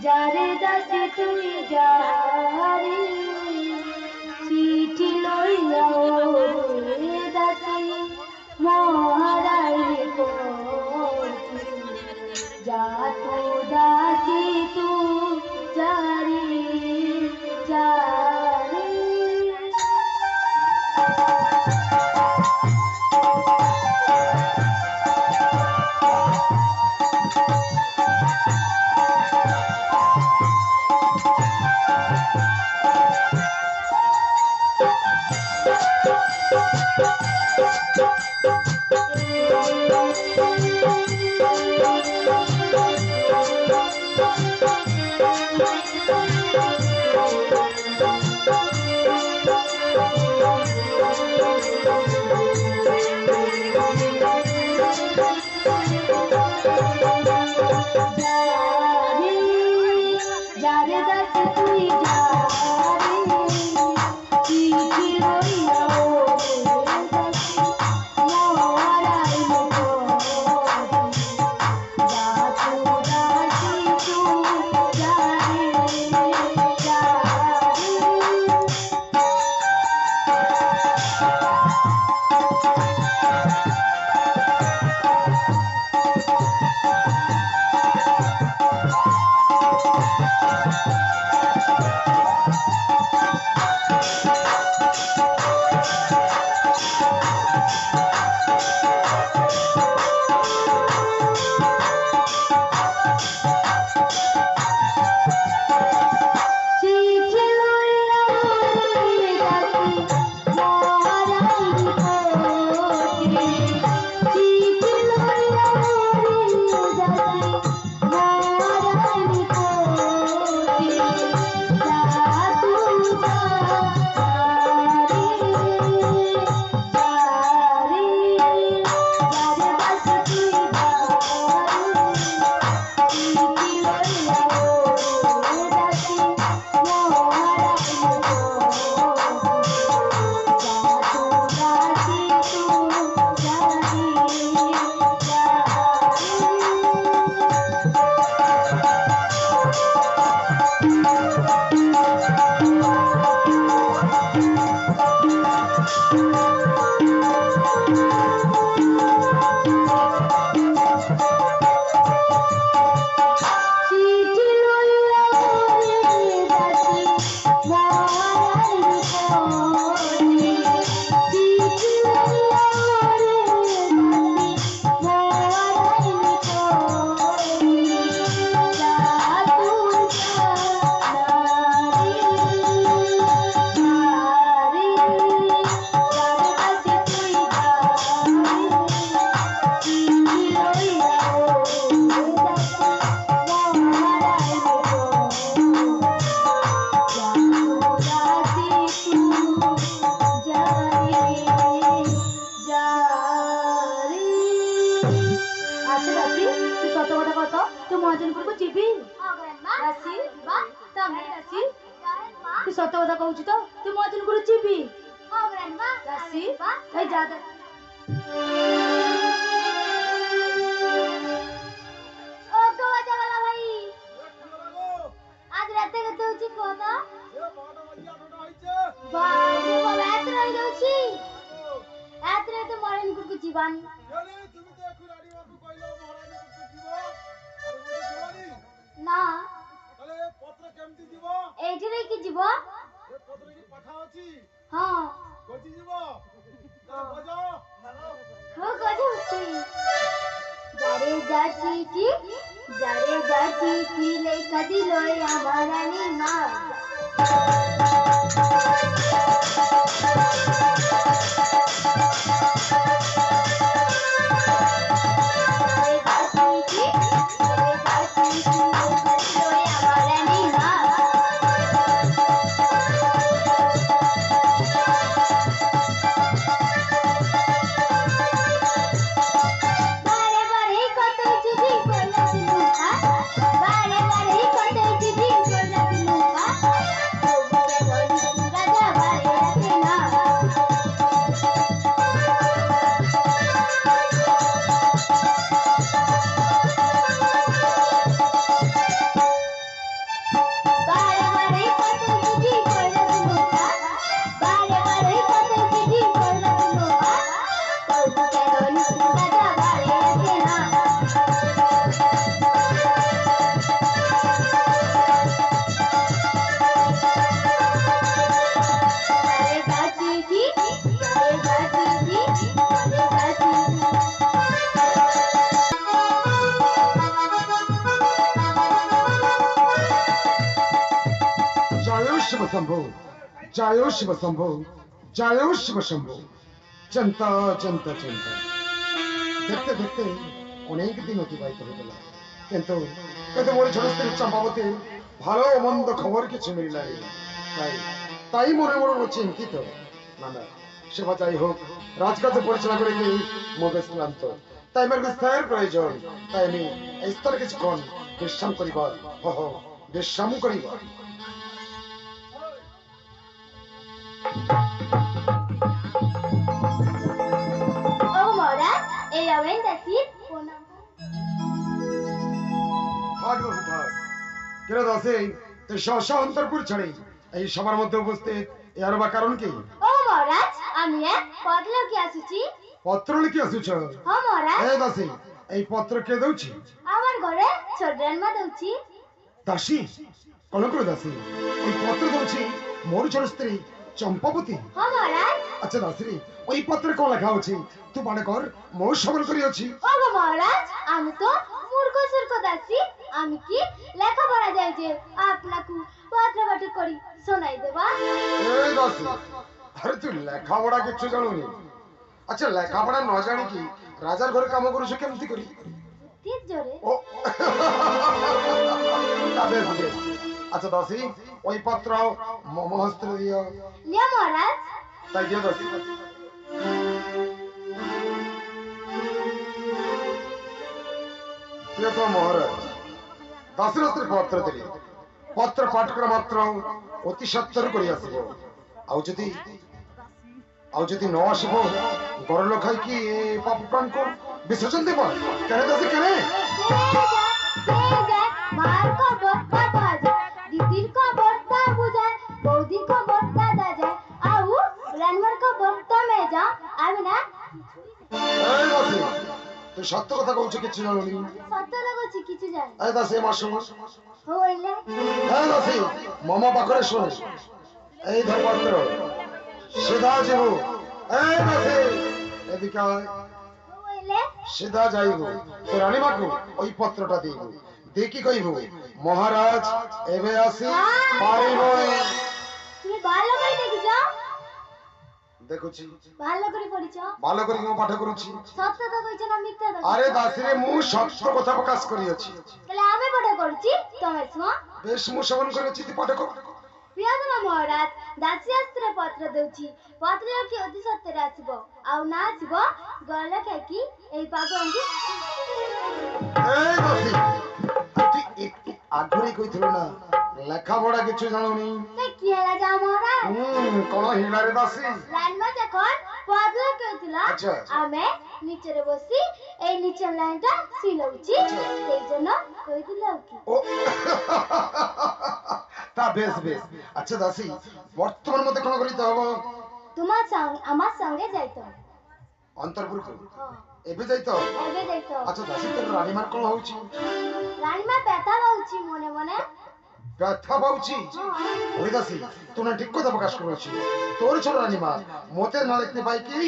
যারে দাসে তুই যারে চিঠি লইয়া ওরে দাসে মহারাই করছি যা তো দাসে তু যারে যারে যারে দাসে তুই যারে চিঠি লইয়া ওরে দাসে মহারাই করছি যা তো দাসে তু যারে যারে চিঠি লইয়া ওরে দাসে মহারাই করছি চিঠি লইয়া ওরে দাসে মহারাই করছি যা তু যারে যারে যারে দাসে তুই যারে চিঠি লইয়া ওরে দাসে মহারাই করছি যা তো দাসে তু যারে চিঠি লইয়া ওরে দাসে মহারাই করছি চিঠি লইয়া ওরে দাসে মহারাই করছি যা তু যারে যারে যারে দাসে তুই যারে চিঠি লইয়া ওরে দাসে মহারাই করছি যা তো দাসে তু যারে যারে আচ্ছা দাসি তুই সত কথা কত তুই মহাজনপুরକୁ ଯିବି দাসি ତମେ ଦାসি তুই সত কথা କହୁଛୁ ତ ତୁ ମହାଜନପୁର ଯିବି ଦାସି এই যা ও গো বাজাবালা ভাই আজ রাতে কেতে হচ্ছে কত বাজে বাবা এত রই যাଉଛି এত রাতে মহারানীপুরକୁ ଯିବାନି না এইଠି ରହିକି ଯିବ ହଁ হো গজাউছি যারে যা চিঠি লেখা দিল আমার রানী মা শিব শম্ভু, জয় শিব শম্ভু, জয় শিব শম্ভু। চিন্তা চিন্তা চিন্তা দেখতে দেখতে অনেক দিন অতিবাহিত হয়ে গেল, কিন্তু কিন্তু মোর ছোট স্ত্রী চম্পাবতীর ভালো মন্দ খবর কিছু মিলল না। তাই তাই মনে মনে চিন্তিত। না না, সেবা যাই হোক, রাজকাজে পরিচালনা করে কি মগজ ক্লান্ত, তাই আমার স্থায়ের প্রয়োজন। তাই আমি এই স্তরে কিছুক্ষণ বিশ্রাম করিব, বিশ্রাম করিব। ও মহারাজ, এই আবেন দাসীর প্রণাম। থাক দাসী থাক। কেন দাসী, তুই সহসা অন্তরপুর ছাড়ি এই সবার মধ্যে উপস্থিত, এর বা কারণ কি? ও মহারাজ, আমি এক পত্র লিখি আসুছি। পত্র লিখি আসুছ? হ্যাঁ মহারাজ। এই দাসী, এই পত্র কে দউছি? আমার ঘরে ছোট রান্না দউছি। দাসী, কোন করে দাসী, ওই পত্র দউছি মোর ছোট স্ত্রী চম্পাবতী। হ্যাঁ মহারাজ। আচ্ছা দাসী, ওই পত্রে কোন লেখা আছে? তুই মনে কর মোর সবল করিয়াছি। ও গো মহারাজ, আমি তো মূর্খ সূর্খ দাসী, আমি কি লেখাপড়া যাই যে আপনাকে পত্র পাঠ করি শোনাই দেবা? এই দাসী, আরে তুই লেখাপড়া কিছু জানুনি? আচ্ছা লেখাপড়া ন জানি কি রাজার ঘরে কাম করছ কেমতি করি? ঠিক জোরে। ও বেশ বেশ। আচ্ছা দাসী, ওই পত্র মহস্ত্র দিও। লিয়া মহারাজ। তাই দিও দাসী। প্রিয়তম মহারাজ, দাসীর পত্র দিলি, পত্র পাঠ করা মাত্র অতি সত্তর করি আসিব। ଆଉ ଯଦି ନ ଆସିବ ଘର ଲୋକ କି ପାପ ପ୍ରାଣକୁ ବିସର୍ଜନ ଦେବ। କେନେ ଦାସୀ କେନେ? মার খবর বাবা যায়, দিদির খবর তা বুঝায়, বৌদির খবর দাদা যায়, আউ রান্নার খবর তুমি যাও, আমি না। এই দাসী, তুই সত্য কথা কହୁଛୁ কিছু জানুনি? সত্য লাগুছি কিছু জানি। এই দাসী মা শুন। হইলে এই দাসী মামা পাখরে শুন। এই ধর্মপত্র সিধা যাব। এই দাসী এদিকে আয়। হইলে সিধা যাইব, তো রানীমাকে ওই পত্রটা দিব, দেখি কইব মহারাজ এবে আসি পারিব। তুমি ভালো করে দেখিছ? দেখুছি ভালো করে পড়িছ? ভালো করে মু পাঠ করুছি। সত্য তো কইছ না মিথ্যা তো? আরে দাসীরে মু সত্য কথা প্রকাশ করিয়াছি। তাহলে আমি পাঠ করছি, তুমি শুনো। বেশ মু শ্রবণ করিয়াছি, তুই পাঠ কর। প্রিয়তম মহারাজ, দাসী শাস্ত্রে পত্র দেউছি, পত্র কি অতি সত্যরে আসিব, ଆଉ না আসিব গলে কি এই পাগলকে। এই দাসী, তুই একটু আগ্রহী কইছিল না লেখাপড়া কিছু জানুনি? তে কি হেলা যা মহারাজ? কোন হিলারে দাসী? লাইনমা যখন পত্র কইছিল, আচ্ছা। আমি নিচেরে বসি এই নিচের লাইনটা সিলউছি, সেই জন্য কইছিল কি। ও তা বেশ বেশ। আচ্ছা দাসী, বর্তমান মধ্যে কোন করিতে হব? তোমার সঙ্গে আমার সঙ্গে যাইতো। অন্তর্পুর হ্যাঁ, এবে যাইতো? এবে যাইতো। আচ্ছা দাসী, তোর রানীমার কোন হଉଛି? রানীমা ব্যথা পাউছি মনে মনে। ব্যথা পাଉଛି? ওই দাসী, তুই না ঠিক কথা প্রকাশ করেছি। তোর ছোট রানীমা মতে না দেখতে পাই কি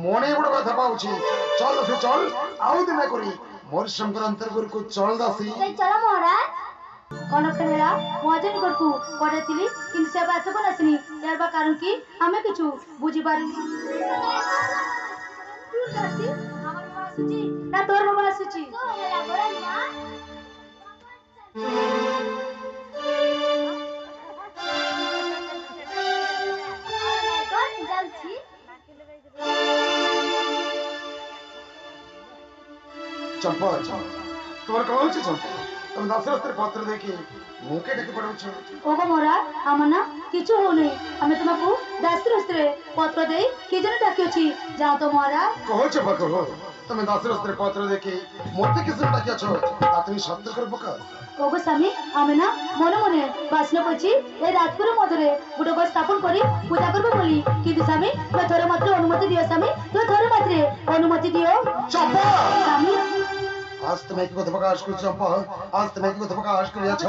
মনে বড় ব্যথা পাଉଛି। চল দাসী চল, আউ দিনে করি মোর শঙ্কর অন্তর্পুরକୁ চল দাসী। সেই চলো মহারাজ। কনকটা হেলা মহাজন করকু পড়াইছিলি, কিন্তু সে বা এতক্ষণ আসেনি, এর বা কারণ কি আমি কিছু বুঝি পারিনি। তুই দাসী, আমার বাবা আসুচি না তোর বাবা আসুচি? তো হেলা গোরা মা। যাচ্ছি। চম্পা তোমার কোন হচ্ছে? চম্পা তুমি দাসরাস্ত্রের পত্র দেখে মুখে ডেকে পড়াচ্ছ। ওগো মহারাজ, আমার না কিছু হউনি, আমি তোমাকে দাসরস্ত্রে পত্র দেই কি জন্য ডাকিয়েছি জানো তো মহারাজ? কহছে পাকো, তুমি দাসরাস্ত্রের পত্র দেখে মতে কিছু ডাকিয়াছ, তা তুমি সত্য করে প্রকাশ। ওগো স্বামী, আমি না মনে মনে বাসনা করছি এই রাজপুরের মধ্যে গোটে ঘর স্থাপন করি পূজা করবো বলি, কিন্তু স্বামী তুমি থরে মাত্র অনুমতি দিও। স্বামী তুমি থরে মাত্র অনুমতি দিও। চম্পা, স্বামী আজ তুমি কি কথা প্রকাশ করছো চম্পা? আজ তুমি কি কথা প্রকাশ করিয়াছ?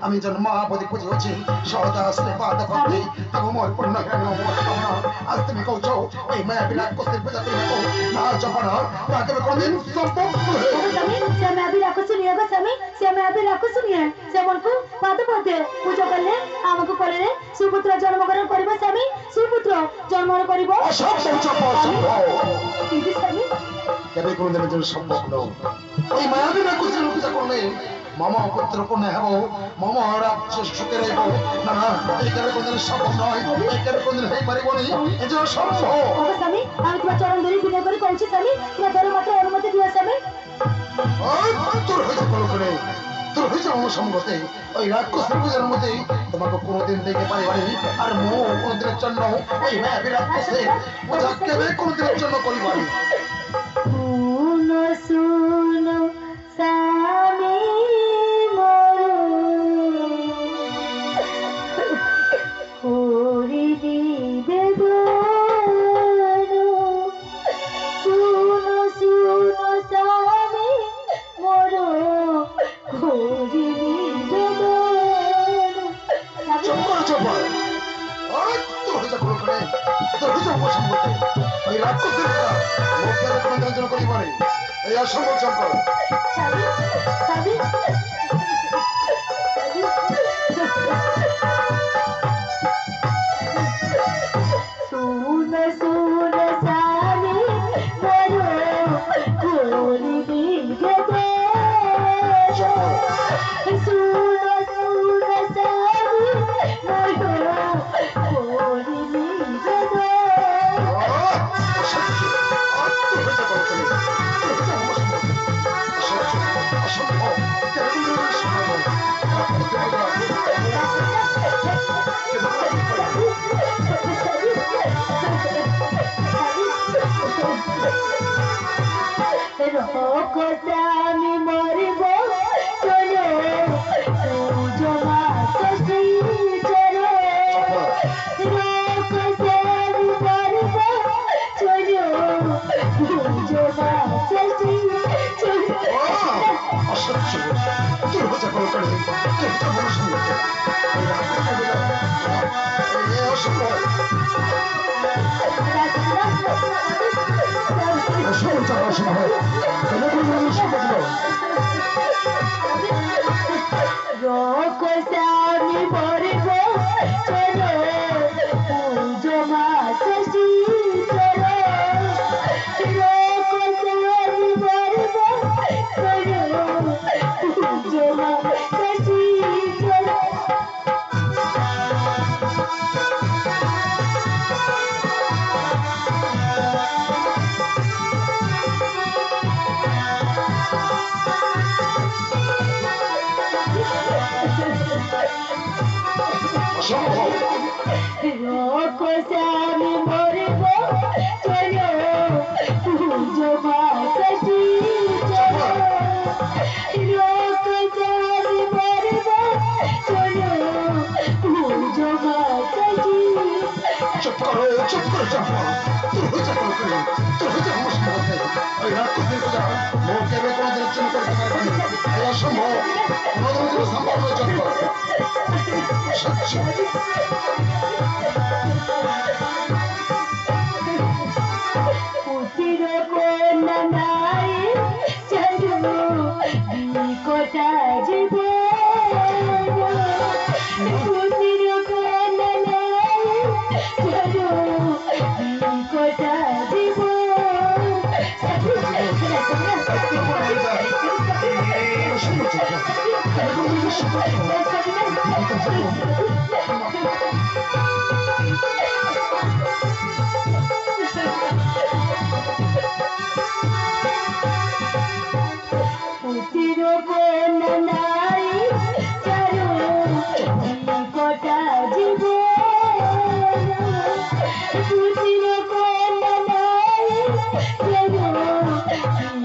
আমি জন্মাবধি পুজিছি সদা আসলে পাদ ভক্তি তোমার পূর্ণ জ্ঞান আজ তুমি কৌছ এই মায়া বিরাট কষ্টের পূজা তুমি কো না চম্পা না তাকে কোনদিন সম্ভব নহে। স্বামী সে আমি আবি রাখো শুনিয়ে গো স্বামী সে আমি আবি রাখো শুনিয়ে সে মনকু পাদ পদে পূজা করলে আমাকে করে সুপুত্র জন্মগ্রহণ করিব স্বামী সুপুত্র জন্মগ্রহণ করিব অসম্ভব চম্পা অসম্ভব কিন্তু স্বামী কেবে কোনদিনের জন্য সম্ভব নয়। ওই মায়া বিরাট কষ্টের পূজা করলে মম পুত্র পুণ্য হব মম রাজ্য সুখে রইব না না এই কেবে কোনদিন সম্ভব নয় এই কেবে কোনদিন হয়ে পারিব নি এই জন্য সম্ভব। ওগো স্বামী আমি তোমার চরণ ধরে বিনয় করে কইছি স্বামী তোমার ধরে মাত্র অনুমতি দিও স্বামী ওই তোর হয়েছে কোনো করে তোর হয়েছে আমার সঙ্গতে ওই রাক্ষসের পূজার মধ্যে তোমাকে কোনোদিন দেখতে পারিবানি আর মো কোনোদিনের জন্য ওই মায়া বিরাট কষ্টের পূজা কেবে কোনোদিনের জন্য করিবানি। শুনো শুনো স্বামী হরি নিবেদন শুনো শুনো স্বামী মোর হরি নিবেদন চম্পা চম্পা ওই তোর হয়েছে কোনো করে তোর হয়েছে আমার সঙ্গতে ওই রাক্ষসের পূজা ও কেবে কোনোদিনের জন্য করিবানি এই অসম্ভব চম্পা। স্বামী স্বামী শুনো শুনো স্বামী মোর হরি নিবেদন চম্পা শুনো শুনো স্বামী মোর হরি নিবেদন রকসামি মরিব চলো জমা ষষ্ঠী চলো রকসামি মরিব চলো জমা ষষ্ঠী চলো রকসামি মরিব চলো জমা ষষ্ঠী চলো রকসামি মরিব চলো জমা ষষ্ঠী চলো রকসামি মরিব চলো জমা ষষ্ঠী চলো রকসামি মরিব চলো জমা ষষ্ঠী চুপ করো চম্পা তোর হয়েছে কোনো করে তোর হয়েছে আমার সঙ্গতে ওই রাক্ষসের পূজা ও কেবে কোনোদিনের জন্য করতে পারবানি এই অসম্ভব কোনোদিনের জন্য সম্ভব নয় চম্পা। সচ্চ পুতির কন্যা নাই চলো নিকটা জীব পুতির কন্যা নাই চলো নিকটা জীব পুতির কন্যা নাই চলো নিকটা জীব পুতির কন্যা নাই চলো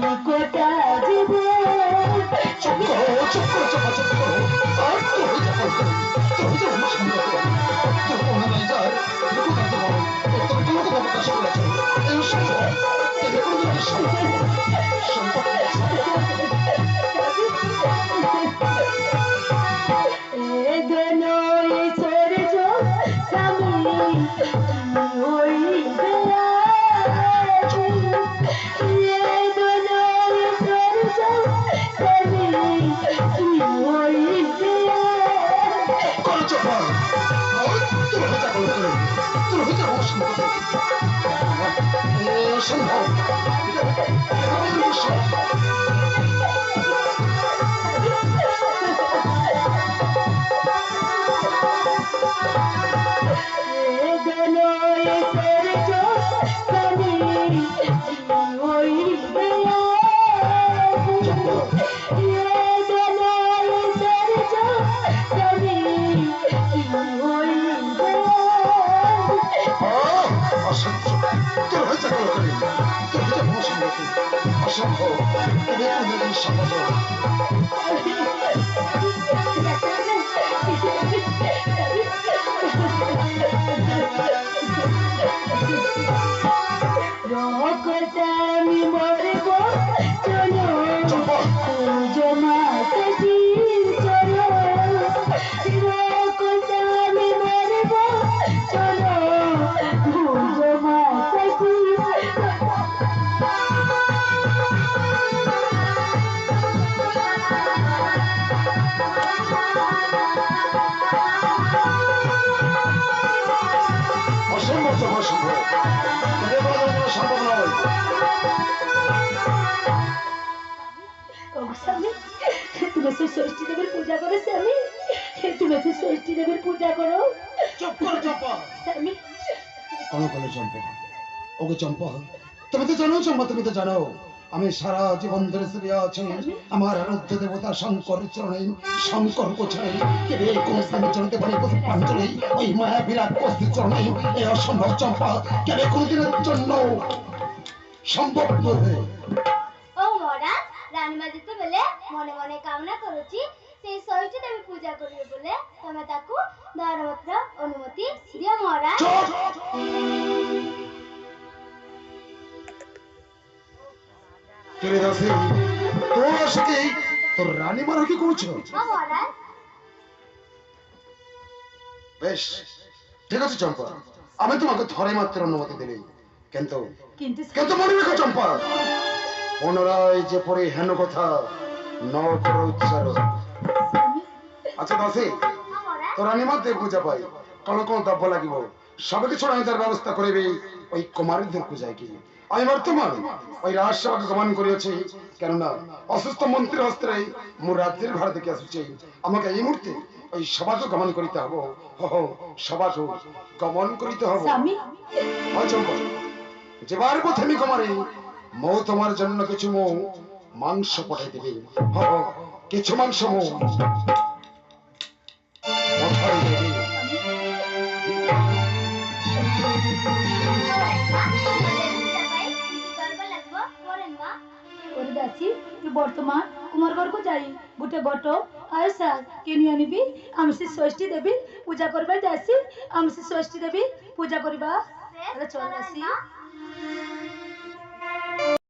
নিকটা জীব চুপ করো চম্পা চুপ করো আর তোর হয়েছে কোনো করে তোর হয়েছে আমার সঙ্গতে তোর কোনো নাই যায় লোক কাঁদতে পারো তোর কোনো কথা প্রকাশ করেছ এই অসম্ভব কেবে কোনোদিনের সম্ভব সম্ভব অসম্ভব অসম্ভব আমি মরব চলো জমা চলো আমি মরব চলো জমা অসম্ভব অসম্ভব সম্ভব নয় স্বামী তুমি সেই ষষ্ঠী দেবীর পূজা করো স্বামী তুমি সেই ষষ্ঠী দেবীর পূজা করো চুপ করো চম্পা স্বামী কোনো কোনো চম্পা ওকে চম্পা তুমি তো জানো চম্পা তুমি তো জানো আমি সারা জীবন ধরে শুয়ে আছি আমার আরাধ্য দেবতা শঙ্কর চরণে শঙ্কর কোছাই কেবে কোন স্থানে চলতে পারি পুষ্পাঞ্জলি ওই মায়া বিরাট কস্তি চরণে এই অসম্ভব চম্পা কেবে কোনদিনের জন্য সম্ভব নয় ও মহারাজ রানীমা যেତେବେଳେ মনে মনে কামনা କରୁଛି সেই ষষ্ঠী দেবী ପୂଜା କରିବେ ବୋଲେ ତମେ ତାକୁ ଧର୍ମତ୍ର ଅନୁମତି ଦିଅ ମହାରାଜ কেড়ে দাসে তোর আশকে তোর রানী মারা কি করছো হ্যাঁ মহারাজ বেশ ঠিক আছে চম্পা আমি তোমাকে ধরে মাত্র অনুমতি দিলি কিন্তু কিন্তু কিন্তু মনে রেখো চম্পা পুনরায় যে পরে হেন কথা ন করো উচ্চারণ আচ্ছা দাসে হ্যাঁ মহারাজ তোর রানী মাত্রে পূজা পাই কোন কোন দ্রব্য লাগিব সব কিছু আমি তার ব্যবস্থা করিবি ওই কুমারীদের পূজায় কি আমি বর্তমান ওই রাজসভাকে গমন করিয়াছি কেননা অসুস্থ মন্ত্রীর হস্তে মু রাত্রির ভাড়া দেখে আসুছি আমাকে এই মুহূর্তে ওই সভাকে গমন করিতে হব সভাকে গমন করিতে হব স্বামী চম্পা যেবার পথে আমি কুমারী মৌ তোমার জন্য কিছু মাংস পাঠাই দিবি কিছু মাংস পাঠাই দিবি ওরে দাসী তুই বর্তমান কুমার ঘরକୁ যাই ଗୋଟେ ঘট আর সার কিনি আনিবি আমি সে ষষ্ঠী দেবী পূজা করবা যাসি আমি সে ষষ্ঠী দেবী পূজা করিবা চল আসি